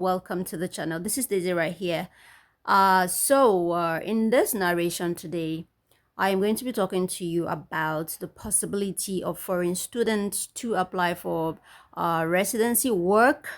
Welcome to the channel. This is Daisy right here. In this narration today, I am going to be talking to you about the possibility of foreign students to apply for residency work,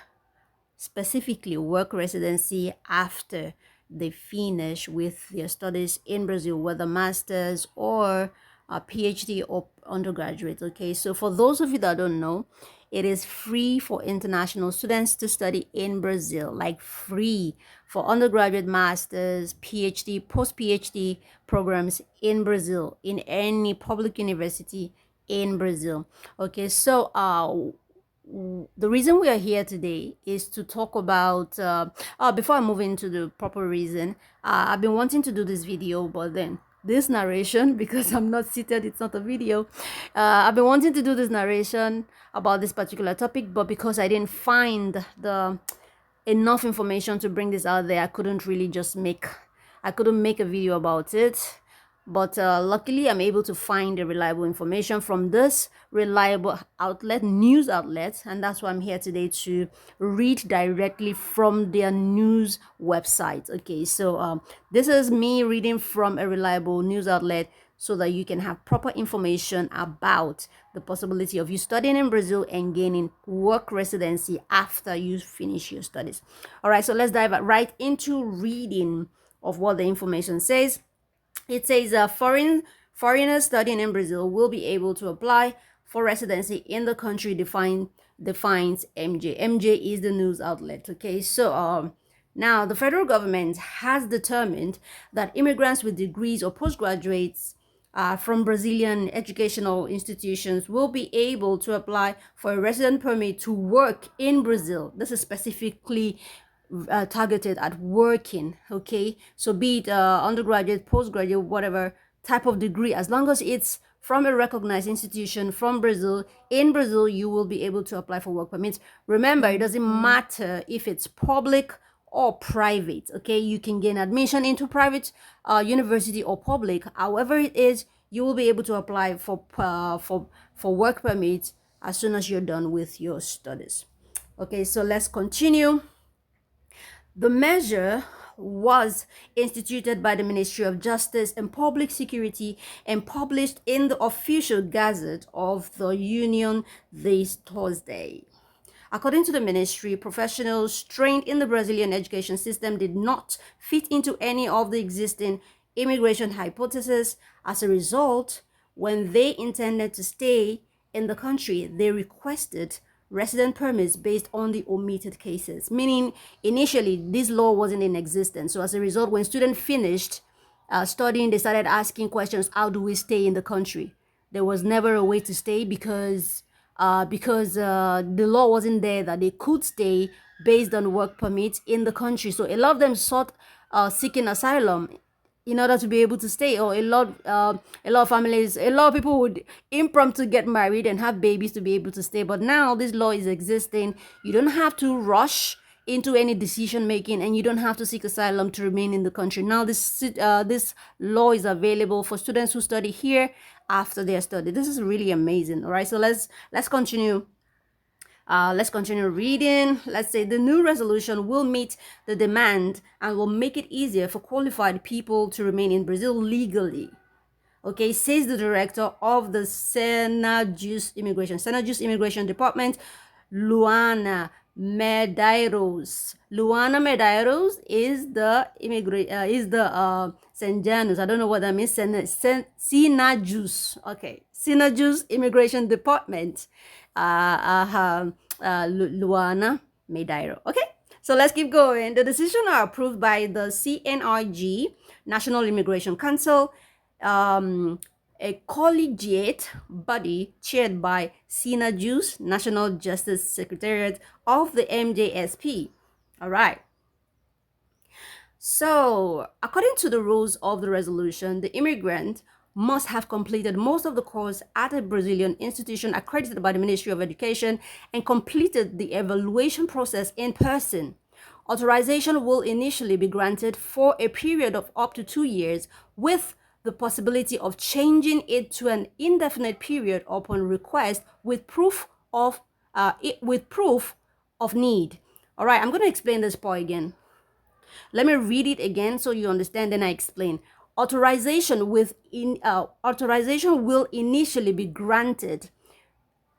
specifically work residency after they finish with their studies in Brazil, whether masters or a PhD or undergraduate. Okay, so for those of you that don't know, it is free for international students to study in Brazil, like free for undergraduate, masters, PhD, post PhD programs in Brazil, in any public university in Brazil. Okay, the reason we are here today is to talk about before I move into the proper reason. I've been wanting to do this video, but then this narration, because I'm not seated, it's not a video. I've been wanting to do this narration about this particular topic, but because I didn't find the enough information to bring this out there, I couldn't make a video about it. But luckily, I'm able to find the reliable information from this reliable outlet, news outlet, and that's why I'm here today to read directly from their news website. Okay, this is me reading from a reliable news outlet so that you can have proper information about the possibility of you studying in Brazil and gaining work residency after you finish your studies. All right, so let's dive right into reading of what the information says. It says foreigners studying in Brazil will be able to apply for residency in the country defines MJ. MJ is the news outlet. Okay, now the federal government has determined that immigrants with degrees or postgraduates from Brazilian educational institutions will be able to apply for a resident permit to work in Brazil. This is specifically targeted at working. Okay, so be it undergraduate, postgraduate, whatever type of degree, as long as it's from a recognized institution from Brazil, in Brazil, you will be able to apply for work permits. Remember, it doesn't matter if it's public or private. Okay, you can gain admission into private university or public, however it is, you will be able to apply for work permits as soon as you're done with your studies. Okay, so let's continue. The measure was instituted by the Ministry of Justice and Public Security and published in the official Gazette of the Union this Thursday. According to the ministry, professionals trained in the Brazilian education system did not fit into any of the existing immigration hypotheses. As a result, when they intended to stay in the country, they requested resident permits based on the omitted cases, meaning initially this law wasn't in existence. So as a result, when students finished studying, they started asking questions: how do we stay in the country? There was never a way to stay because the law wasn't there that they could stay based on work permits in the country. So a lot of them sought seeking asylum in order to be able to stay, or a lot of families, a lot of people would impromptu get married and have babies to be able to stay. But now this law is existing. You don't have to rush into any decision making, and you don't have to seek asylum to remain in the country. Now this law is available for students who study here after their study. This is really amazing. All right, so let's continue. Let's continue reading. Let's say the new resolution will meet the demand and will make it easier for qualified people to remain in Brazil legally. Okay, says the director of the Senajus Immigration Department, Luana Medeiros. Luana Medeiros is the Senjanus. I don't know what that means. Sinajus. Okay, Sinajus Immigration Department. Luana Medairo. Okay, so let's keep going. The decisions are approved by the CNRG, National Immigration Council, a collegiate body chaired by Sinajus, National Justice Secretariat of the MJSP. All right. So, according to the rules of the resolution, the immigrant must have completed most of the course at a Brazilian institution accredited by the Ministry of Education and completed the evaluation process in person. Authorization will initially be granted for a period of up to 2 years, with the possibility of changing it to an indefinite period upon request with proof of need. All right, I'm going to explain this part again. Let me read it again so you understand, then I explain. Authorization will initially be granted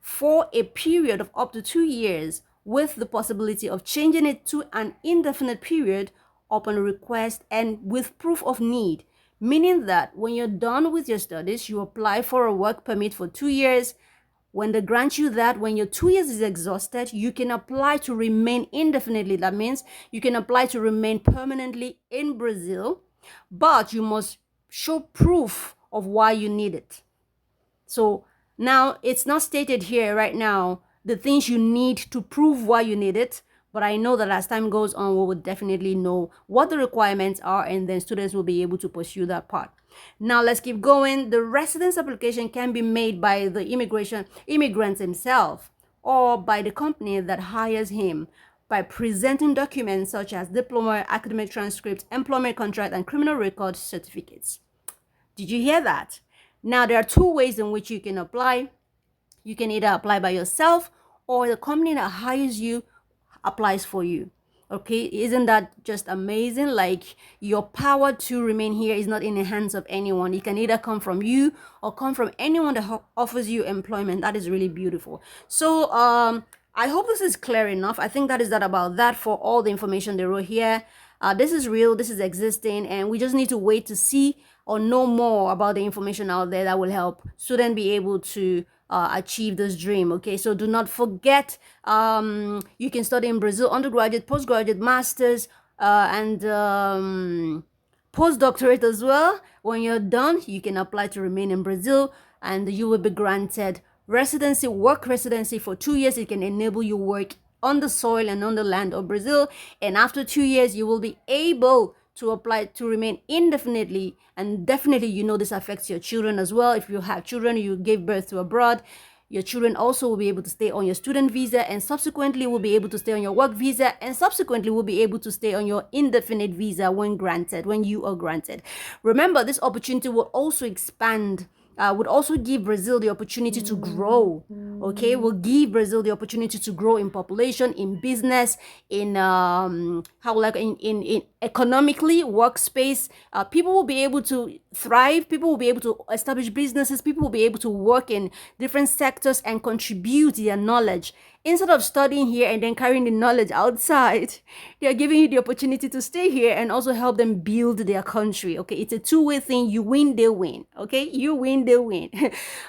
for a period of up to 2 years with the possibility of changing it to an indefinite period upon request and with proof of need, meaning that when you're done with your studies, you apply for a work permit for 2 years. When they grant you that, when your 2 years is exhausted, you can apply to remain indefinitely. That means you can apply to remain permanently in Brazil, but you must show proof of why you need it. So now it's not stated here right now the things you need to prove why you need it, but I know that as time goes on, we will definitely know what the requirements are, and then students will be able to pursue that part. Now let's keep going. The residence application can be made by the immigrant himself or by the company that hires him by presenting documents such as diploma, academic transcripts, employment contract, and criminal record certificates. Did you hear that? Now, there are two ways in which you can apply. You can either apply by yourself or the company that hires you applies for you. Okay, isn't that just amazing? Like, your power to remain here is not in the hands of anyone. It can either come from you or come from anyone that offers you employment. That is really beautiful. So I hope this is clear enough. I think that is that about that for all the information they wrote here. This is real, this is existing, and we just need to wait to see or know more about the information out there that will help students be able to achieve this dream. Okay, so do not forget, you can study in Brazil, undergraduate, postgraduate, masters, and postdoctorate as well. When you're done, you can apply to remain in Brazil, and you will be granted residency, work residency for 2 years. It can enable you work on the soil and on the land of Brazil, and after 2 years you will be able to apply to remain indefinitely. And definitely, you know, this affects your children as well. If you have children you gave birth to abroad, your children also will be able to stay on your student visa, and subsequently will be able to stay on your work visa, and subsequently will be able to stay on your indefinite visa when you are granted. Remember, this opportunity will also expand, would also give Brazil the opportunity to grow. Okay, will give Brazil the opportunity to grow in population, in business, in in economically, workspace. People will be able to thrive. People will be able to establish businesses. People will be able to work in different sectors and contribute their knowledge. Instead of studying here and then carrying the knowledge outside, they are giving you the opportunity to stay here and also help them build their country. Okay, it's a two-way thing. You win, they win. Okay, you win, they win.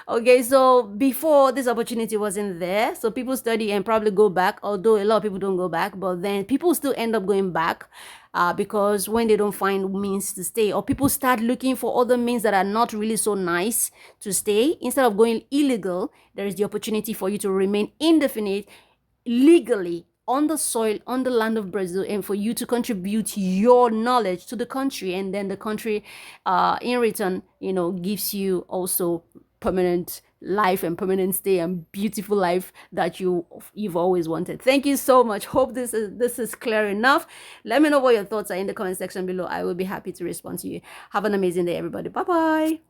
Okay, so before, this opportunity wasn't there, so people study and probably go back, although a lot of people don't go back, but then people still end up going back. Because when they don't find means to stay, or people start looking for other means that are not really so nice to stay, instead of going illegal, there is the opportunity for you to remain indefinite legally on the soil, on the land of Brazil, and for you to contribute your knowledge to the country, and then the country in return, you know, gives you also permanent life and permanent stay and beautiful life that you've always wanted. Thank you so much. Hope this is clear enough. Let me know what your thoughts are in the comment section below. I will be happy to respond to you. Have an amazing day, everybody. Bye bye.